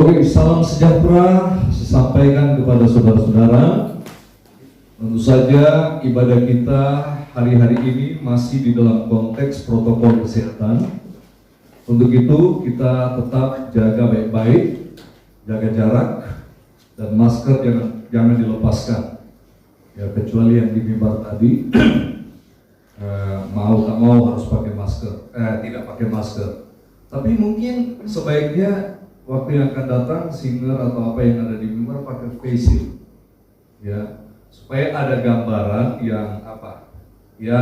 Oke, salam sejahtera saya sampaikan kepada saudara-saudara. Tentu saja ibadah kita hari-hari ini masih di dalam konteks protokol kesehatan. Untuk itu kita tetap jaga baik-baik, jaga jarak, dan masker jangan dilepaskan. Ya, kecuali yang di mimbar tadi mau tak mau harus pakai masker, tidak pakai masker. Tapi mungkin sebaiknya waktu yang akan datang singer atau apa yang ada di mimbar pakai face shield, ya, supaya ada gambaran yang apa, ya,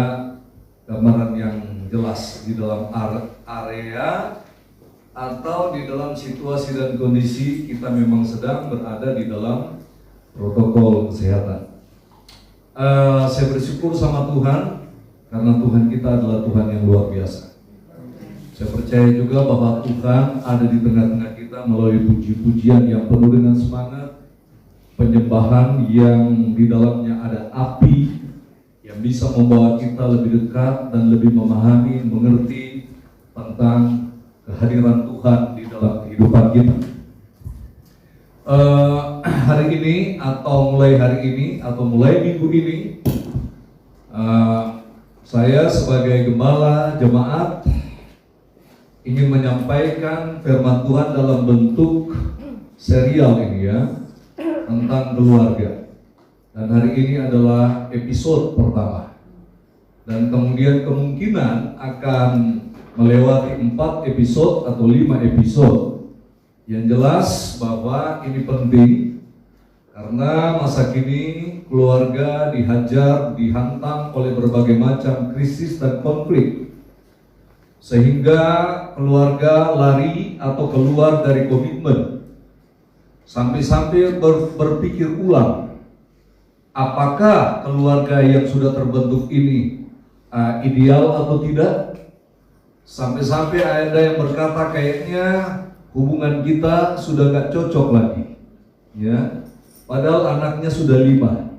gambaran yang jelas di dalam area atau di dalam situasi dan kondisi kita memang sedang berada di dalam protokol kesehatan. Saya bersyukur sama Tuhan karena Tuhan kita adalah Tuhan yang luar biasa. Saya percaya juga bahwa Tuhan ada di tengah-tengah kita melalui puji-pujian yang penuh dengan semangat, penyembahan yang di dalamnya ada api yang bisa membawa kita lebih dekat dan lebih memahami, mengerti tentang kehadiran Tuhan di dalam kehidupan kita. Hari ini atau mulai hari ini atau mulai minggu ini, saya sebagai gembala jemaat ingin menyampaikan firman Tuhan dalam bentuk serial ini, ya, tentang keluarga. Dan hari ini adalah episode pertama. Dan kemudian kemungkinan akan melewati 4 episode atau 5 episode. Yang jelas bahwa ini penting karena masa kini keluarga dihajar, dihantam oleh berbagai macam krisis dan konflik. Sehingga keluarga lari atau keluar dari komitmen. Sampai-sampai berpikir ulang, apakah keluarga yang sudah terbentuk ini ideal atau tidak? Sampai-sampai ada yang berkata kayaknya hubungan kita sudah gak cocok lagi, ya. Padahal anaknya sudah 5.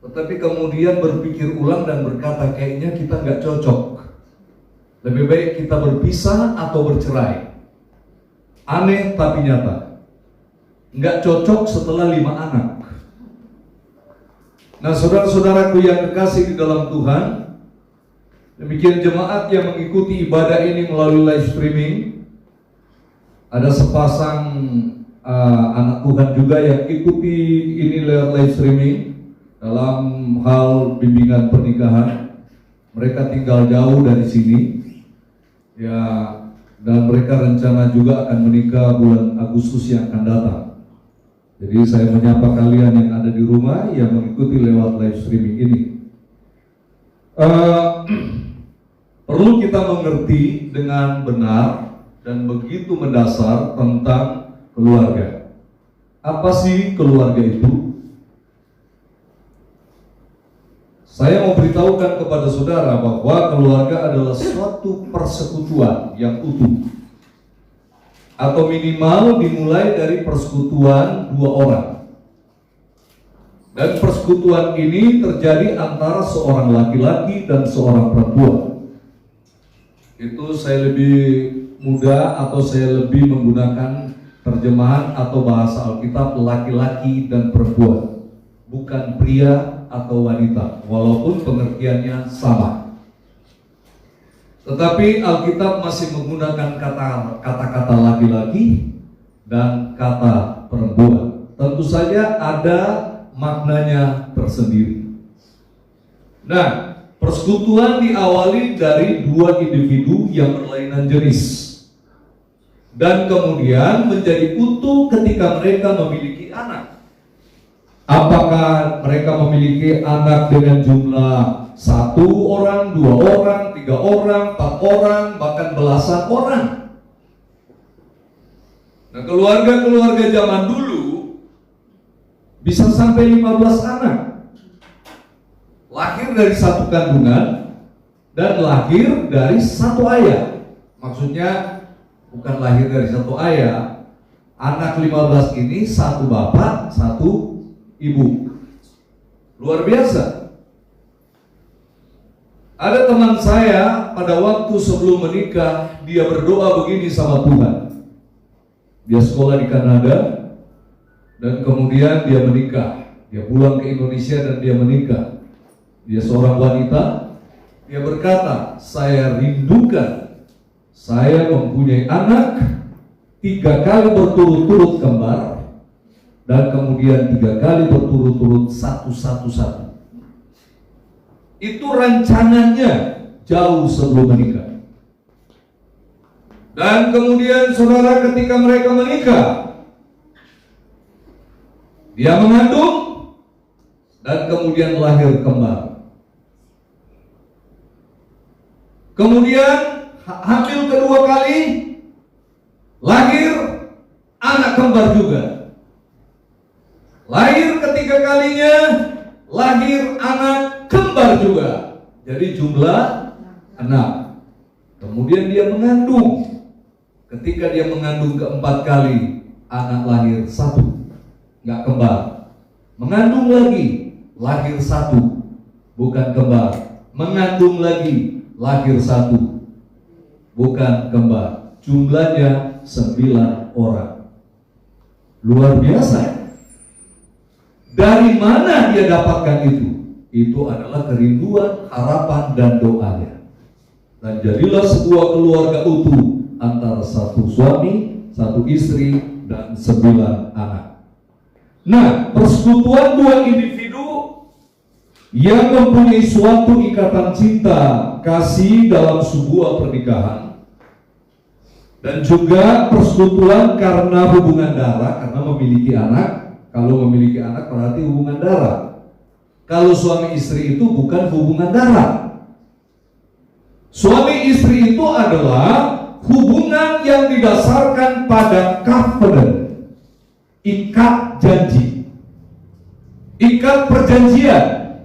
Tetapi kemudian berpikir ulang dan berkata kayaknya kita gak cocok. Lebih baik kita berpisah atau bercerai. Aneh tapi nyata. Nggak cocok setelah 5 anak. Nah, saudara-saudaraku yang kekasih di dalam Tuhan, demikian jemaat yang mengikuti ibadah ini melalui live streaming. Ada sepasang anak Tuhan juga yang ikuti ini lewat live streaming dalam hal bimbingan pernikahan. Mereka tinggal jauh dari sini, ya, dan mereka rencana juga akan menikah bulan Agustus yang akan datang. Jadi saya menyapa kalian yang ada di rumah yang mengikuti lewat live streaming ini. Perlu kita mengerti dengan benar dan begitu mendasar tentang keluarga. Apa sih keluarga itu? Saya mau beritahukan kepada saudara bahwa keluarga adalah suatu persekutuan yang utuh, atau minimal dimulai dari persekutuan 2 orang. Dan persekutuan ini terjadi antara seorang laki-laki dan seorang perempuan. Itu saya lebih mudah atau saya lebih menggunakan terjemahan atau bahasa Alkitab laki-laki dan perempuan, bukan pria atau wanita, walaupun pengertiannya sama. Tetapi Alkitab masih menggunakan kata-kata laki-laki dan kata perempuan. Tentu saja ada maknanya tersendiri. Nah, persekutuan diawali dari 2 individu yang berlainan jenis dan kemudian menjadi utuh ketika mereka memiliki anak. Apakah mereka memiliki anak dengan jumlah 1 orang, 2 orang, 3 orang, 4 orang, bahkan belasan orang? Nah, keluarga-keluarga zaman dulu bisa sampai 15 anak. Lahir dari 1 kandungan dan lahir dari 1 ayah. Maksudnya bukan lahir dari 1 ayah. Anak 15 ini 1 bapak, 1 ibu. Luar biasa. Ada teman saya pada waktu sebelum menikah, dia berdoa begini sama Tuhan. Dia sekolah di Kanada dan kemudian dia menikah. Dia pulang ke Indonesia dan dia menikah. Dia seorang wanita. Dia berkata, saya rindukan saya mempunyai anak 3 kali berturut-turut kembar dan kemudian 3 kali berturut-turut satu. Itu rancangannya jauh sebelum menikah. Dan kemudian saudara, ketika mereka menikah, dia mengandung dan kemudian lahir kembar. Kemudian hamil kedua kali, lahir anak kembar juga. Lahir ketiga kalinya, lahir anak kembar juga. Jadi jumlah 6. Kemudian dia mengandung. Ketika dia mengandung keempat kali, anak lahir 1, nggak kembar. Mengandung lagi, lahir 1, bukan kembar. Mengandung lagi, lahir 1, bukan kembar. Jumlahnya 9 orang. Luar biasa. Dari mana dia dapatkan itu? Itu adalah kerinduan, harapan, dan doanya. Dan jadilah sebuah keluarga utuh antara 1 suami, 1 istri, dan 9 anak. Nah, persekutuan 2 individu yang mempunyai suatu ikatan cinta kasih dalam sebuah pernikahan, dan juga persekutuan karena hubungan darah, karena memiliki anak. Kalau memiliki anak berarti hubungan darah. Kalau suami istri itu bukan hubungan darah. Suami istri itu adalah hubungan yang didasarkan pada covenant, ikat janji, ikat perjanjian,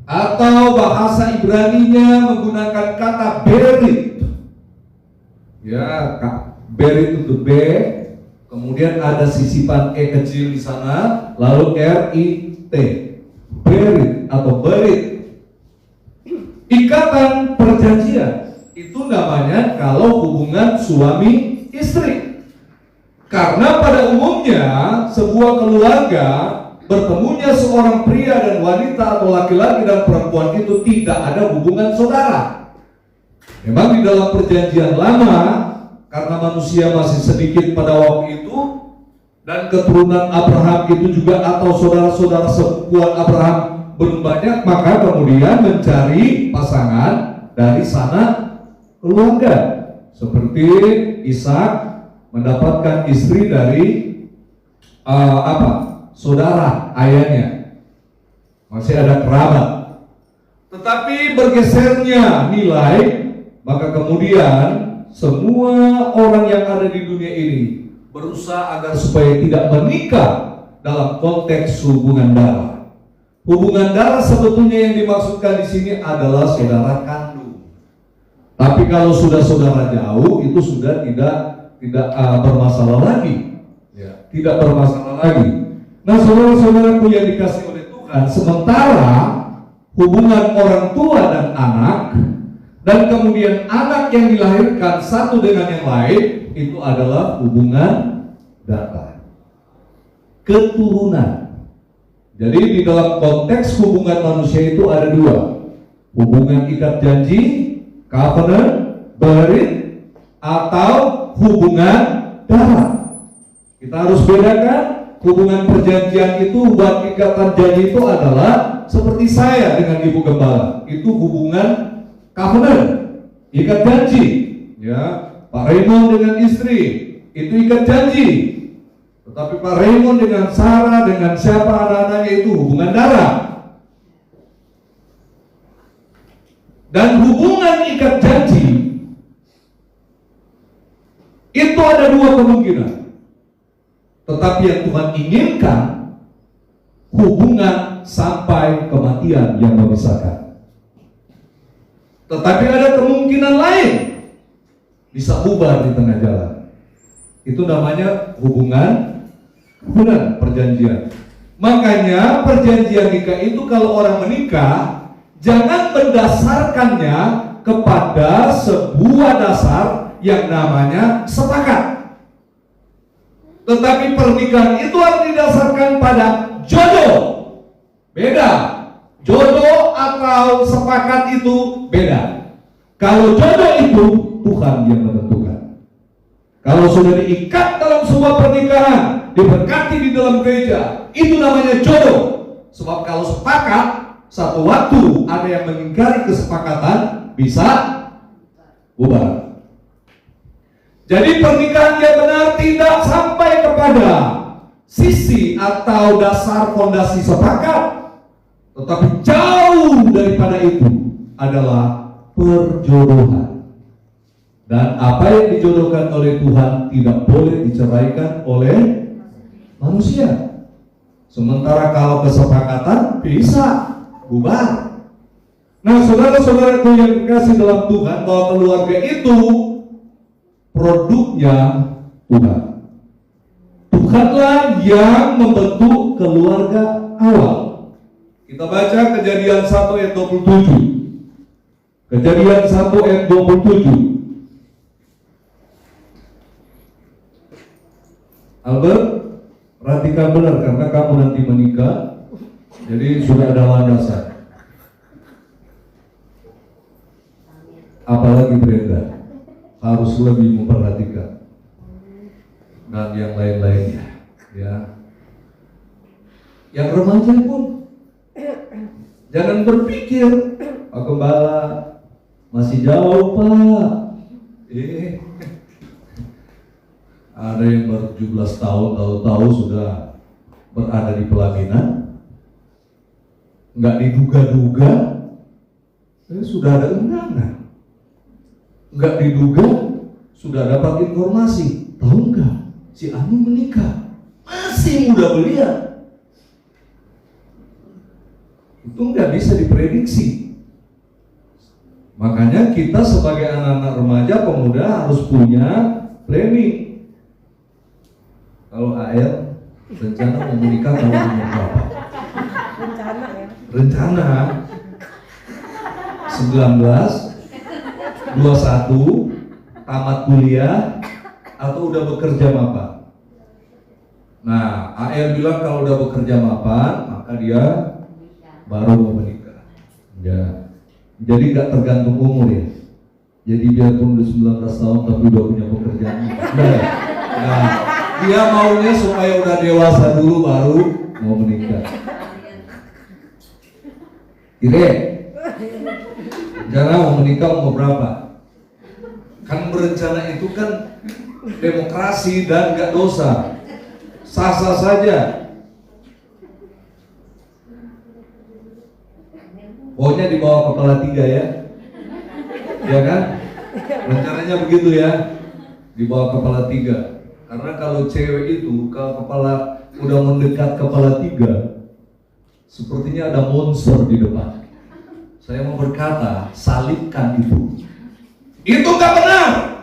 atau bahasa Ibraninya menggunakan kata berit. Ya, berit itu B, kemudian ada sisipan E kecil di sana, lalu R-I-T, berit atau berit. Ikatan perjanjian itu namanya kalau hubungan suami istri. Karena pada umumnya sebuah keluarga, bertemunya seorang pria dan wanita atau laki-laki dan perempuan itu tidak ada hubungan saudara. Memang di dalam perjanjian lama, karena manusia masih sedikit pada waktu itu, dan keturunan Abraham itu juga atau saudara-saudara sepupuan Abraham belum banyak, maka kemudian mencari pasangan dari sana keluarga. Seperti Ishak mendapatkan istri dari saudara ayahnya, masih ada kerabat. Tetapi bergesernya nilai, maka kemudian semua orang yang ada di dunia ini berusaha agar supaya tidak menikah dalam konteks hubungan darah. Hubungan darah sebetulnya yang dimaksudkan di sini adalah saudara kandung. Tapi kalau sudah saudara jauh, itu sudah tidak bermasalah lagi. Ya, tidak bermasalah lagi. Nah, saudara-saudaraku yang dikasih oleh Tuhan, sementara hubungan orang tua dan anak, dan kemudian anak yang dilahirkan satu dengan yang lain, itu adalah hubungan darah, keturunan. Jadi di dalam konteks hubungan manusia itu ada 2, hubungan ikat janji, covenant, berit, atau hubungan darah. Kita harus bedakan. Hubungan perjanjian itu, buat ikatan janji itu adalah seperti saya dengan ibu gembala, itu hubungan covenant, ikat janji. Ya, Pak Raymond dengan istri itu ikat janji. Tetapi Pak Raymond dengan Sarah, dengan siapa anak-anaknya itu hubungan darah. Dan hubungan ikat janji itu ada 2 kemungkinan. Tetapi yang Tuhan inginkan hubungan sampai kematian yang memisahkan. Tetapi ada kemungkinan lain, bisa bubar di tengah jalan. Itu namanya hubungan perjanjian. Makanya perjanjian nikah itu kalau orang menikah, jangan mendasarkannya kepada sebuah dasar yang namanya sepakat. Tetapi pernikahan itu harus didasarkan pada jodoh. Beda. Jodoh atau sepakat itu beda. Kalau jodoh itu Tuhan yang menentukan. Kalau sudah diikat dalam sebuah pernikahan, diberkati di dalam gereja, itu namanya jodoh. Sebab kalau sepakat, satu waktu ada yang mengingkari kesepakatan, bisa bubar. Jadi pernikahan yang benar tidak sampai kepada sisi atau dasar fondasi sepakat, tetapi jauh daripada itu adalah perjodohan. Dan apa yang dijodohkan oleh Tuhan tidak boleh diceraikan oleh manusia. Sementara kalau kesepakatan bisa bubar. Nah, saudara-saudaraku yang dikasih dalam Tuhan, bahwa keluarga itu produknya Tuhan. Tuhanlah yang membentuk keluarga awal. Kita baca Kejadian 1 ayat 27. Kejadian 1 ayat 27. Albert, perhatikan benar karena kamu nanti menikah, jadi sudah ada landasan. Apalagi Brenda harus lebih memperhatikan dan yang lain-lainnya, ya. Yang remaja pun jangan berpikir, Pak Gembala masih jauh Pak. Ada yang baru 17 tahun, tahu-tahu sudah berada di pelaminan, nggak diduga-duga, sudah ada undangan. Nggak diduga, sudah dapat informasi, tahu nggak, si Ani menikah, masih muda belia. Itu nggak bisa diprediksi. Makanya kita sebagai anak-anak remaja, pemuda harus punya planning. Kalau AL rencana mau menikah tahun berapa? Rencana ya. Rencana 19, 21, tamat kuliah, atau udah bekerja mapan. Nah, AL bilang kalau udah bekerja mapan, maka dia baru mau menikah. Ya. Jadi gak tergantung umur ya. Jadi biarpun udah 19 tahun tapi udah punya pekerjaan. Nah, dia maunya supaya udah dewasa dulu baru mau menikah. Kira rencana mau menikah umur berapa? Kan berencana itu kan demokrasi dan gak dosa, sah-sah saja. Pokoknya di bawah kepala 3 ya, ya kan? Rencananya begitu ya, di bawah kepala 3. Karena kalau cewek itu, kalau kepala udah mendekat kepala 3, sepertinya ada monster di depan. Saya mau berkata, salibkan itu. Itu gak benar.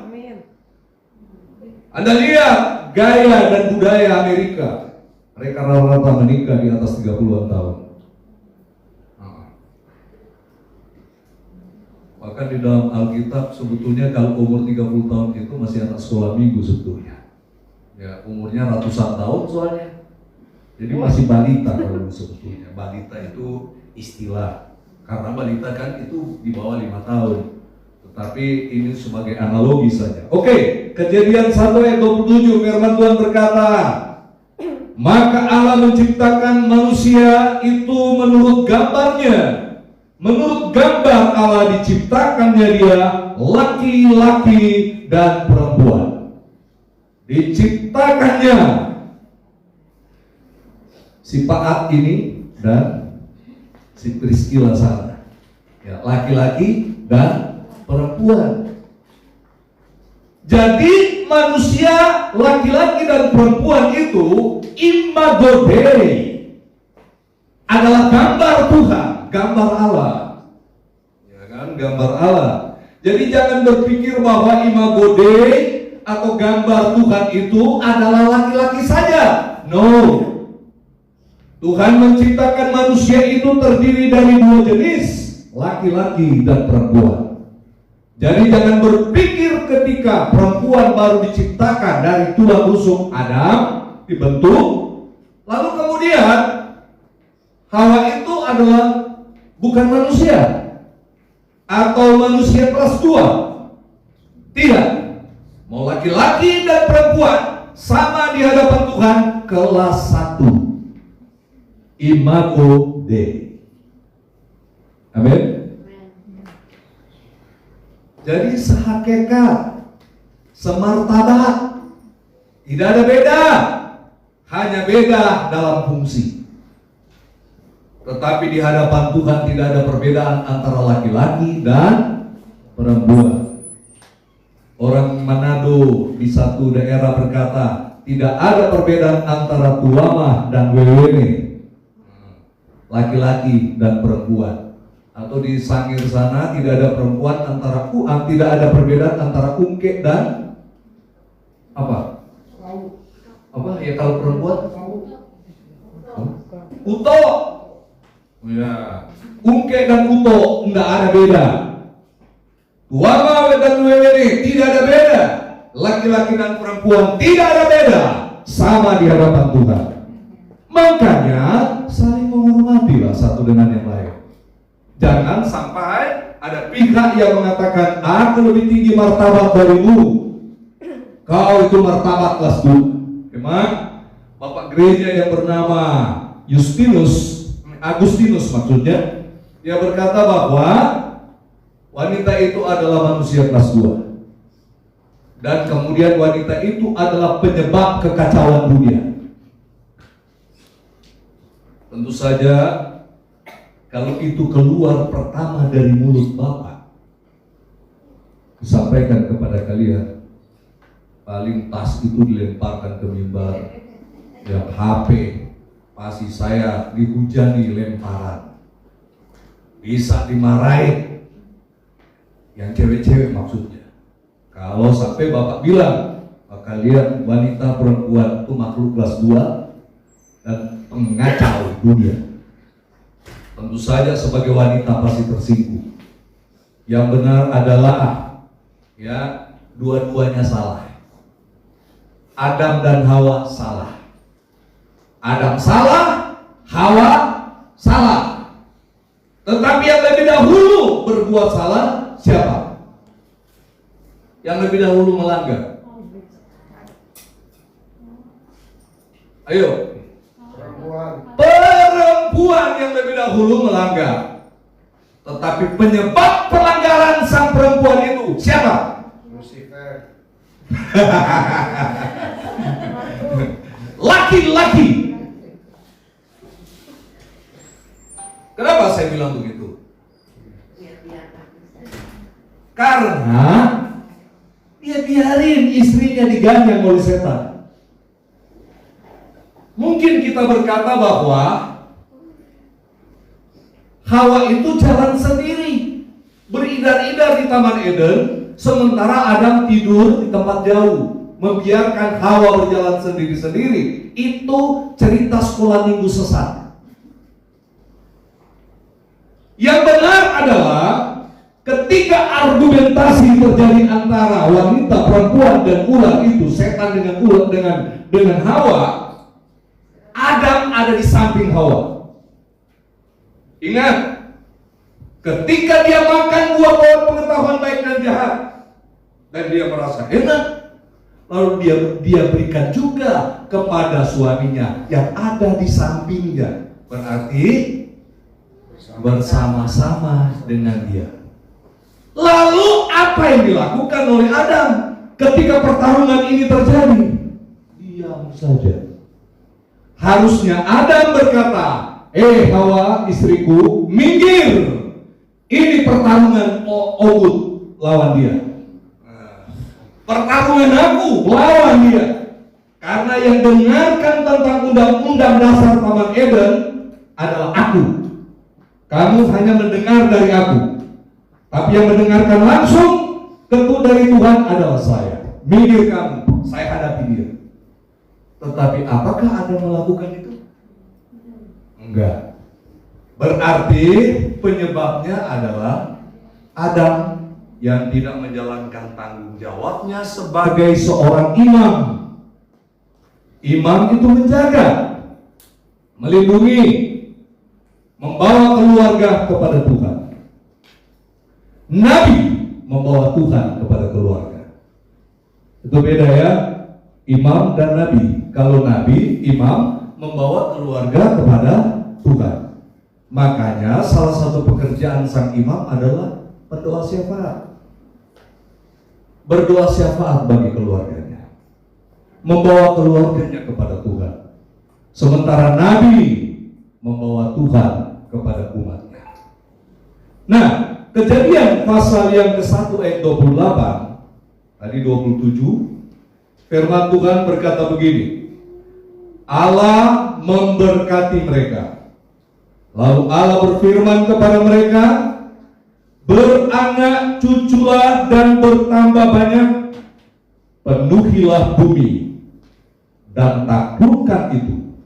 Anda lihat gaya dan budaya Amerika. Mereka rata-rata menikah di atas 30-an tahun. Bahkan di dalam Alkitab sebetulnya kalau umur 30 tahun itu masih anak sekolah minggu sebetulnya. Ya, umurnya ratusan tahun soalnya. Jadi masih balita kalau sebetulnya. Balita itu istilah. Karena balita kan itu di bawah 5 tahun. Tetapi ini sebagai analogi saja. Oke, Kejadian 1 ayat 27, firman Tuhan berkata, maka Allah menciptakan manusia itu menurut gambarnya. Menurut gambar Allah diciptakannya dia laki-laki dan perempuan. Diciptakannya si Paat ini dan si Priscilla sana, ya, laki-laki dan perempuan. Jadi manusia laki-laki dan perempuan itu imago Dei, adalah gambar Tuhan, gambar Allah, ya kan, gambar Allah. Jadi jangan berpikir bahwa imago Dei atau gambar Tuhan itu adalah laki-laki saja. No. Tuhan menciptakan manusia itu terdiri dari 2 jenis, laki-laki dan perempuan. Jadi jangan berpikir ketika perempuan baru diciptakan dari tulang rusuk Adam dibentuk, lalu kemudian Hawa itu adalah bukan manusia atau manusia kelas 2. Tidak. Mau laki-laki dan perempuan sama di hadapan Tuhan kelas 1. Imago Dei. Amin. Jadi sehakikat, semartabat, tidak ada beda, hanya beda dalam fungsi. Tetapi di hadapan Tuhan tidak ada perbedaan antara laki-laki dan perempuan. Orang Manado di satu daerah berkata, tidak ada perbedaan antara tuama dan wewene, laki-laki dan perempuan. Atau di Sangir sana tidak ada perempuan antara tidak ada perbedaan antara ungke dan apa? Apa ya kalau perempuan? Uto. Ya, ungke dan uto enggak ada beda. Tuama dan wewene tidak ada beda. Laki-laki dan perempuan tidak ada beda, sama di hadapan Tuhan. Makanya saling menghormatilah satu dengan yang lain. Jangan sampai ada pihak yang mengatakan aku lebih tinggi martabat darimu, kau itu martabat kelas 2. Memang bapak gereja yang bernama Agustinus maksudnya, dia berkata bahwa wanita itu adalah manusia kelas 2, dan kemudian wanita itu adalah penyebab kekacauan dunia. Tentu saja kalau itu keluar pertama dari mulut Bapak, disampaikan kepada kalian, paling tas itu dilemparkan ke mimbar, yang HP pasti saya dihujani lemparan, bisa dimarahin, yang cewek-cewek maksudnya. Kalau sampai Bapak bilang, kalian wanita perempuan itu makhluk kelas 2 dan pengacau dunia, tentu saja sebagai wanita pasti tersinggung. Yang benar adalah ya dua-duanya salah. Adam dan Hawa salah. Adam salah, Hawa salah. Tetapi yang lebih dahulu berbuat salah siapa? Yang lebih dahulu melanggar. Ayo. Perempuan yang lebih dahulu melanggar. Tetapi penyebab pelanggaran sang perempuan itu siapa? Lucifer. Laki-laki. Kenapa saya bilang begitu? Karena dia biarin istrinya diganyang oleh setan. Mungkin kita berkata bahwa Hawa itu jalan sendiri, beridar-idar di Taman Eden, sementara Adam tidur di tempat jauh, membiarkan Hawa berjalan sendiri-sendiri. Itu cerita sekolah minggu sesat. Yang benar adalah ketika argumentasi terjadi antara wanita, perempuan dan ular itu, setan dengan ular dengan Hawa, Adam ada di samping Hawa. Ingat, ketika dia makan buah pohon pengetahuan baik dan jahat, dan dia merasa enak, lalu dia berikan juga kepada suaminya yang ada di sampingnya. Berarti bersama-sama dengan dia. Lalu apa yang dilakukan oleh Adam ketika pertarungan ini terjadi? Diam saja. Harusnya Adam berkata, Hawa istriku, minggir. Ini pertarungan Ogut lawan dia. Pertarungan aku lawan dia. Karena yang dengarkan tentang undang-undang dasar Taman Eden adalah aku. Kamu hanya mendengar dari aku. Tapi yang mendengarkan langsung tentu dari Tuhan adalah saya. Minggir kamu, saya hadapi dia. Tetapi apakah Adam melakukan itu? Enggak. Berarti penyebabnya adalah Adam yang tidak menjalankan tanggung jawabnya sebagai seorang imam. Imam itu menjaga, melindungi, membawa keluarga kepada Tuhan. Nabi membawa Tuhan kepada keluarga. Itu beda ya, imam dan nabi. Kalau nabi, imam membawa keluarga kepada Tuhan. Makanya salah satu pekerjaan sang imam adalah berdoa syafaat. Berdoa syafaat bagi keluarganya, membawa keluarganya kepada Tuhan. Sementara nabi membawa Tuhan kepada umatnya. Nah, Kejadian pasal yang ke-1 ayat 28, tadi 27, firman Tuhan berkata begini, Allah memberkati mereka. Lalu Allah berfirman kepada mereka, beranak cuculah dan bertambah banyak, penuhilah bumi dan taklukkan itu,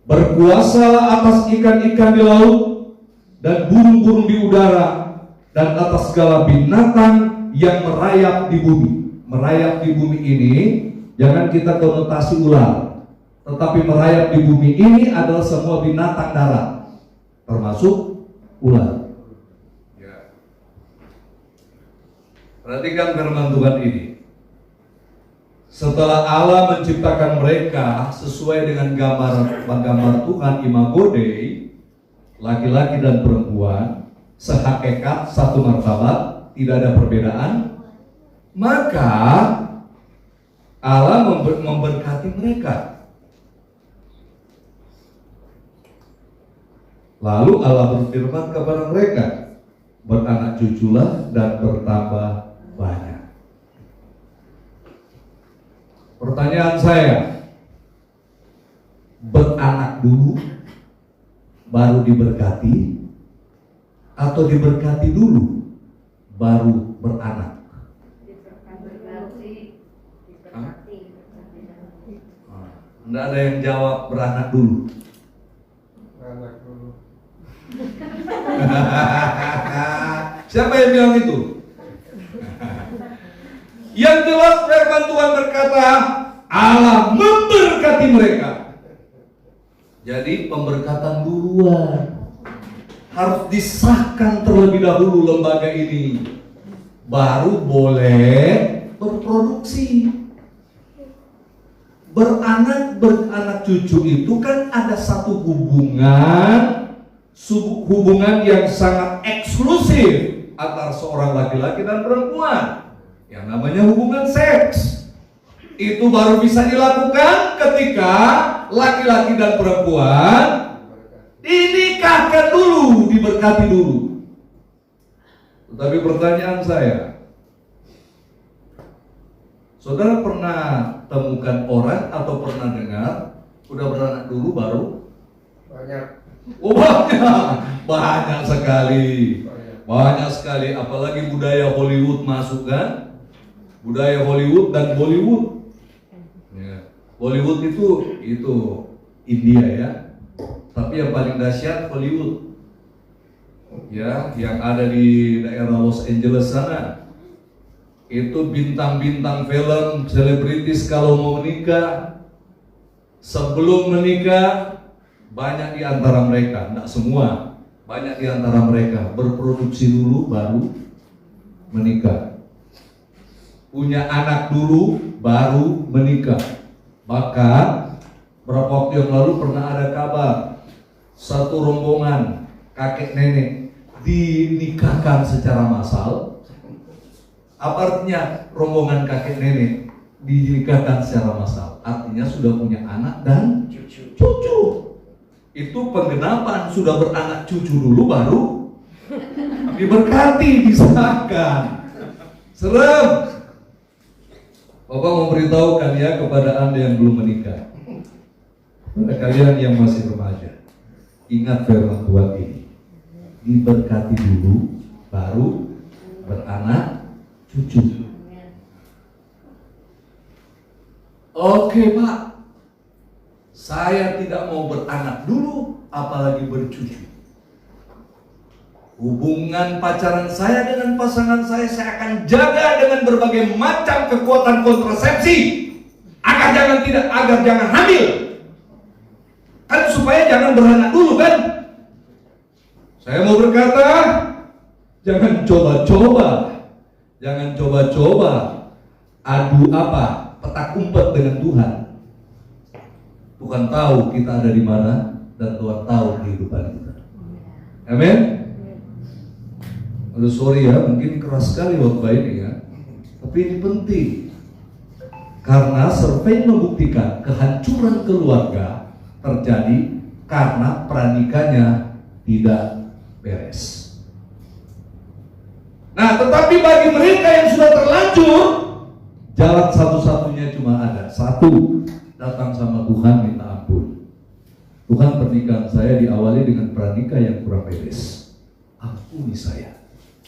berkuasalah atas ikan-ikan di laut dan burung-burung di udara, dan atas segala binatang yang merayap di bumi. Merayap di bumi ini jangan kita konotasi ular, tetapi merayap di bumi ini adalah semua binatang darat, termasuk ular. Ya. Perhatikan firman Tuhan ini. Setelah Allah menciptakan mereka sesuai dengan gambar Tuhan, imago Dei, laki-laki dan perempuan, sehakikat, satu martabat, tidak ada perbedaan, maka Allah memberkati mereka. Lalu Allah berfirman kepada mereka, beranak cuculah dan bertambah banyak. Pertanyaan saya, beranak dulu baru diberkati, atau diberkati dulu baru beranak? Tidak ada yang jawab beranak dulu. Beranak dulu. Siapa yang bilang itu? Yang jelas firman Tuhan berkata, Allah memberkati mereka. Jadi pemberkatan duluan harus disahkan terlebih dahulu lembaga ini, baru boleh berproduksi. Beranak cucu itu kan ada satu hubungan yang sangat eksklusif antara seorang laki-laki dan perempuan, yang namanya hubungan seks. Itu baru bisa dilakukan ketika laki-laki dan perempuan dinikahkan dulu, diberkati dulu. Tetapi pertanyaan saya, saudara pernah temukan orang atau pernah dengar udah beranak dulu baru? Banyak. Oh banyak sekali, banyak sekali. Apalagi budaya Hollywood masuk kan? Budaya Hollywood dan Bollywood. Ya. Bollywood itu India ya. Tapi yang paling dahsyat Hollywood, ya, yang ada di daerah Los Angeles sana. Itu bintang-bintang film, selebritis kalau mau menikah, sebelum menikah, banyak di antara mereka, tidak semua, banyak di antara mereka berproduksi dulu baru menikah. Punya anak dulu baru menikah. Bahkan berapa waktu yang lalu pernah ada kabar, satu rombongan kakek nenek dinikahkan secara massal. Apa artinya rombongan kakek nenek dinikahkan secara massal? Artinya sudah punya anak dan cucu. Itu penggenapan, sudah beranak cucu dulu baru diberkati, disahkan. Serem. Bapak memberitahukan ya kepada Anda yang belum menikah, kepada kalian yang masih remaja, ingat firman Tuhan ini, diberkati dulu baru beranak cucu. Oke Pak, saya tidak mau beranak dulu apalagi bercucu. Hubungan pacaran saya dengan pasangan saya akan jaga dengan berbagai macam kekuatan kontrasepsi agar jangan hamil. Kan supaya jangan beranak dulu kan? Saya mau berkata, jangan coba-coba. Jangan coba-coba adu petak umpet dengan Tuhan. Tuhan tahu kita ada di mana dan Tuhan tahu kehidupan kita. Amin. Aduh sorry ya, mungkin keras sekali khotbah ini ya. Tapi ini penting. Karena survei membuktikan kehancuran keluarga terjadi karena pernikahnya tidak beres. Nah, tetapi bagi mereka yang sudah terlanjur, jalan satu-satunya cuma ada satu, datang sama Tuhan minta ampun. Tuhan, pernikahan saya diawali dengan pernikah yang kurang beres. Ampuni saya.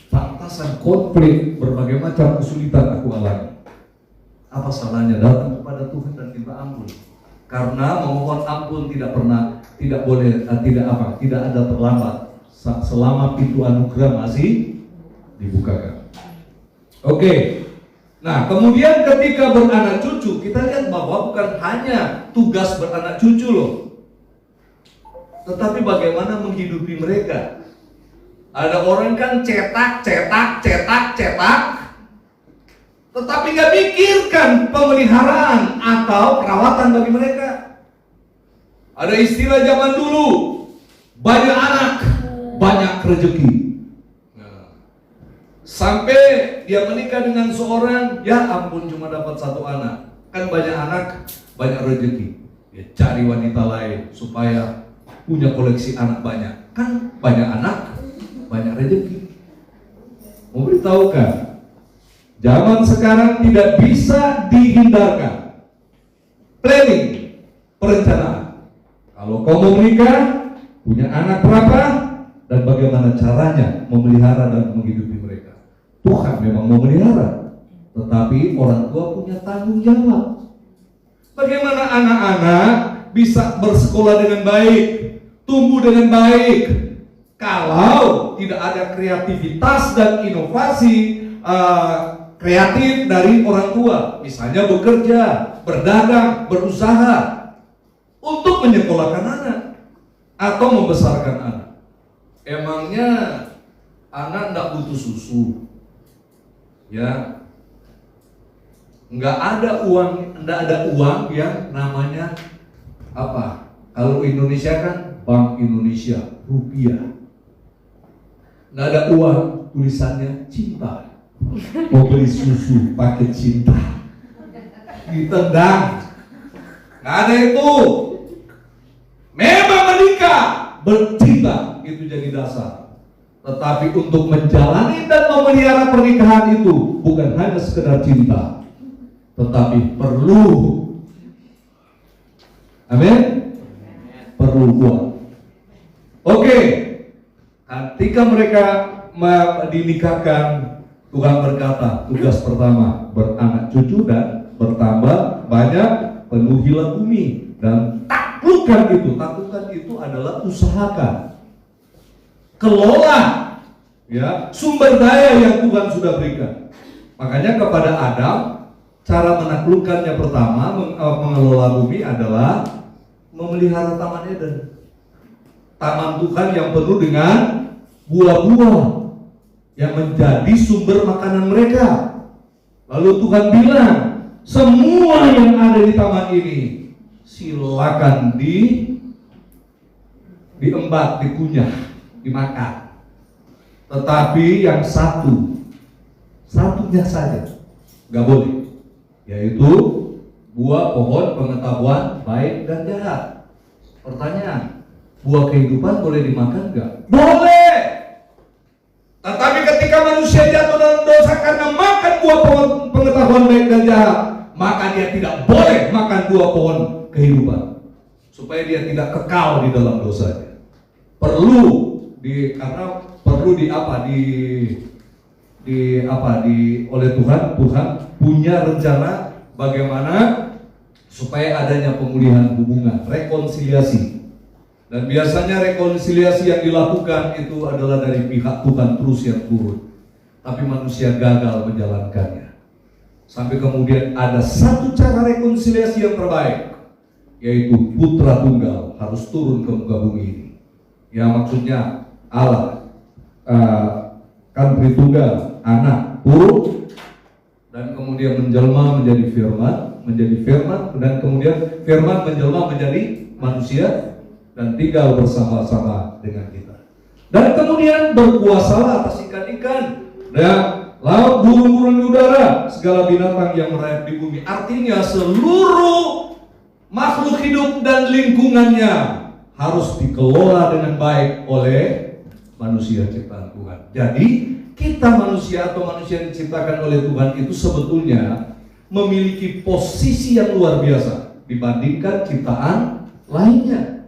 Pantasan konflik, berbagai macam kesulitan aku alami. Apa salahnya datang kepada Tuhan dan minta ampun? Karena memohon ampun tidak ada terlambat selama pintu anugerah masih dibukakan. Oke. Nah, kemudian ketika beranak cucu, kita lihat bahwa bukan hanya tugas beranak cucu loh, tetapi bagaimana menghidupi mereka. Ada orang kan cetak, tetapi nggak pikirkan pemeliharaan atau perawatan bagi mereka. Ada istilah zaman dulu, banyak anak, banyak rezeki. Nah, sampai dia menikah dengan seorang, ya ampun cuma dapat satu anak. Kan banyak anak, banyak rezeki. Dia cari wanita lain supaya punya koleksi anak banyak. Kan banyak anak, banyak rezeki. Mau beritahukan, zaman sekarang tidak bisa dihindarkan. Planning, perencanaan. Kalau kau mau menikah, punya anak berapa, dan bagaimana caranya memelihara dan menghidupi mereka. Tuhan memang memelihara, tetapi orang tua punya tanggung jawab. Bagaimana anak-anak bisa bersekolah dengan baik, tumbuh dengan baik, kalau tidak ada kreativitas dan inovasi kreatif dari orang tua, misalnya bekerja, berdagang, berusaha untuk menyekolahkan anak atau membesarkan anak. Emangnya anak tidak butuh susu, ya? Nggak ada uang yang namanya apa? Kalau Indonesia kan Bank Indonesia, rupiah. Nggak ada uang tulisannya cinta. Mau beli susu pakai cinta, ditendang. Nggak ada itu. Memang menikah bercinta itu jadi dasar. Tetapi untuk menjalani dan memelihara pernikahan itu bukan hanya sekedar cinta, tetapi perlu, amin, perlu uang. Oke, ketika mereka dinikahkan, Tuhan berkata, tugas pertama beranak cucu dan bertambah banyak, penuhilah bumi dan taklukkan itu adalah usahakan, kelola ya sumber daya yang Tuhan sudah berikan. Makanya kepada Adam, cara menaklukkannya pertama mengelola bumi adalah memelihara Taman Eden, taman Tuhan yang penuh dengan buah-buah yang menjadi sumber makanan mereka. Lalu Tuhan bilang, semua yang ada di taman ini silakan diembat, dikunyah, dimakan. Tetapi yang satunya saja nggak boleh, yaitu buah pohon pengetahuan baik dan jahat. Pertanyaan, buah kehidupan boleh dimakan nggak? Boleh. Tetapi ketika manusia jatuh dalam dosa karena makan buah pohon pengetahuan baik dan jahat, maka dia tidak boleh makan buah pohon kehidupan, supaya dia tidak kekal di dalam dosanya. Oleh Tuhan punya rencana bagaimana supaya adanya pemulihan hubungan, rekonsiliasi. Dan biasanya rekonsiliasi yang dilakukan itu adalah dari pihak Tuhan terus yang turun. Tapi manusia gagal menjalankannya. Sampai kemudian ada satu cara rekonsiliasi yang terbaik, yaitu Putra Tunggal harus turun ke muka bumi ini. Ya, maksudnya Allah kan Tritunggal, anak turun dan kemudian menjelma menjadi firman, dan kemudian firman menjelma menjadi manusia dan tinggal bersama-sama dengan kita. Dan kemudian berkuasalah atas ikan-ikan, laut, burung-burung di udara, segala binatang yang merayap di bumi. Artinya seluruh makhluk hidup dan lingkungannya harus dikelola dengan baik oleh manusia ciptaan Tuhan. Jadi kita manusia atau manusia yang diciptakan oleh Tuhan itu sebetulnya memiliki posisi yang luar biasa dibandingkan ciptaan lainnya.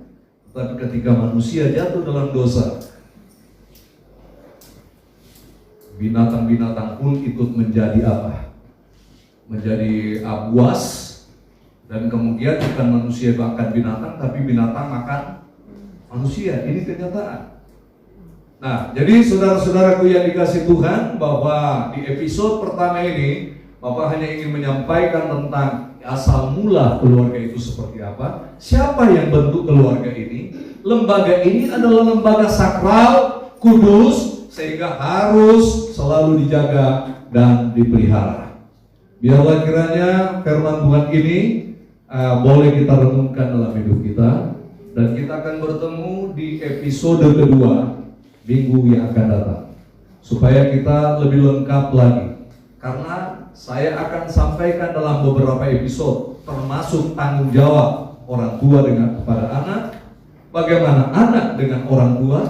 Tapi ketika manusia jatuh dalam dosa, binatang-binatang pun ikut menjadi apa? Menjadi buas, dan kemudian bukan manusia makan binatang, tapi binatang makan manusia. Ini kenyataan. Nah, jadi saudara-saudaraku yang dikasih Tuhan, bahwa di episode pertama ini Bapak hanya ingin menyampaikan tentang asal mula keluarga itu seperti apa, siapa yang bentuk keluarga ini. Lembaga ini adalah lembaga sakral, kudus, sehingga harus selalu dijaga dan dipelihara. Biarlah kiranya firman Tuhan ini boleh kita renungkan dalam hidup kita, dan kita akan bertemu di episode kedua minggu yang akan datang, supaya kita lebih lengkap lagi. Karena saya akan sampaikan dalam beberapa episode, termasuk tanggung jawab orang tua kepada anak, bagaimana anak dengan orang tua,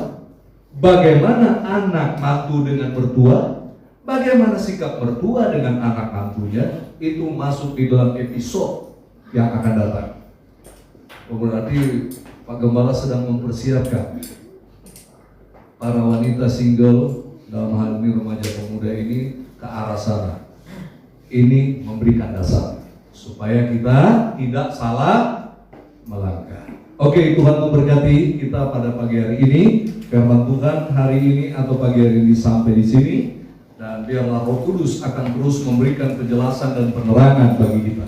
bagaimana anak mantu dengan mertua, bagaimana sikap mertua dengan anak mantunya. Itu masuk di dalam episode yang akan datang. Berarti Pak Gembala sedang mempersiapkan para wanita single, dalam hal ini remaja pemuda ini, ke arah sana. Ini memberikan dasar supaya kita tidak salah melangkah. Oke, Tuhan memberkati kita pada pagi hari ini. Firman Tuhan hari ini atau pagi hari ini sampai di sini, dan biarlah Roh Kudus akan terus memberikan penjelasan dan penerangan bagi kita.